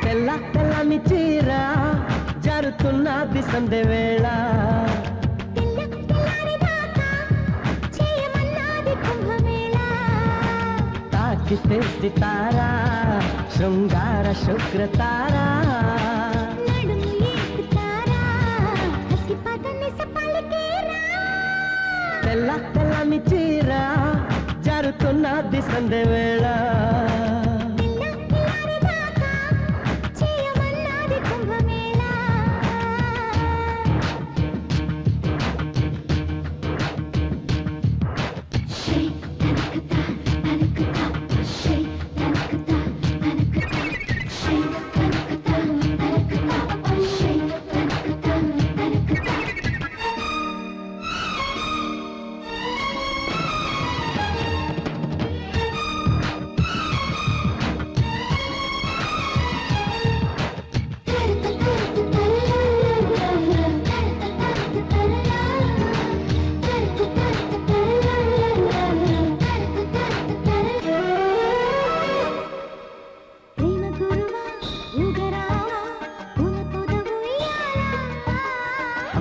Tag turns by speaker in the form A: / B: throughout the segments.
A: తెల్ల తెల్లని చీర జారుతున్నది సందె వేళ తాకితే సితారా శృంగార శుక్రతారా తెల్ల తెల్లని చీర జారుతున్నది సందె వేళ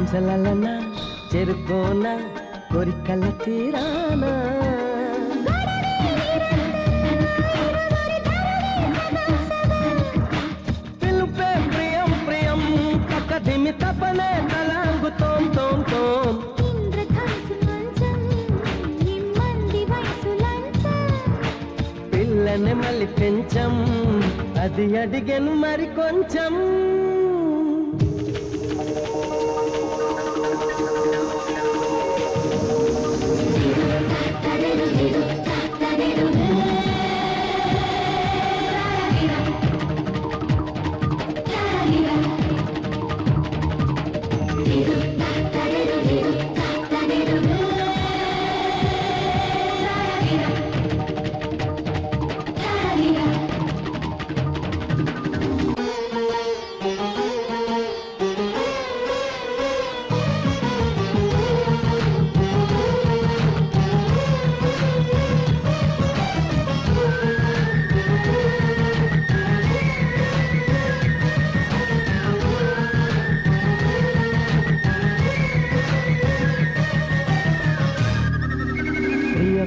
A: హంసలలన చెరుకోన కోరికల తీరాన పిలుపే ప్రియం ప్రియం పక్కదిమి తపనే తలాంగు తోం తోం తోం పిల్లని మళ్ళీ పెంచం అది అడిగను మరి కొంచెం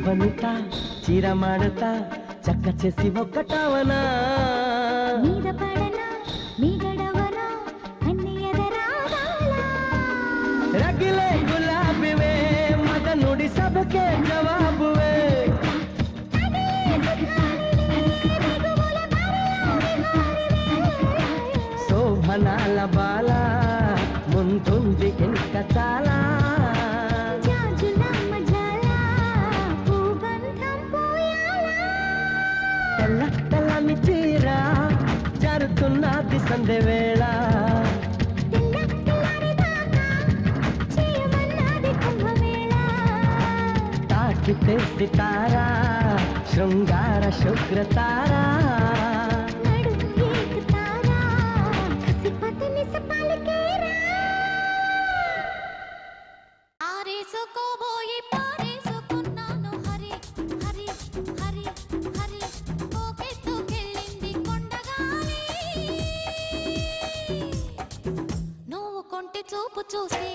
A: వనిత చీర మాడతా చక్క చేసి ఒక్కటవనా
B: మీద పడనా మీ గడవనా అన్ని ఎదరావాలా
A: రగిలే గులాబీవే మగ నుడి సబకే జవాబువే శోభనాల బాల ముందుంది ఇంకా చాలా తెల్ల తెల్లని చీర జారుతున్నది సందె వేళ తాకితే సితారా శృంగార శుక్రతారా
B: చూపు చూసి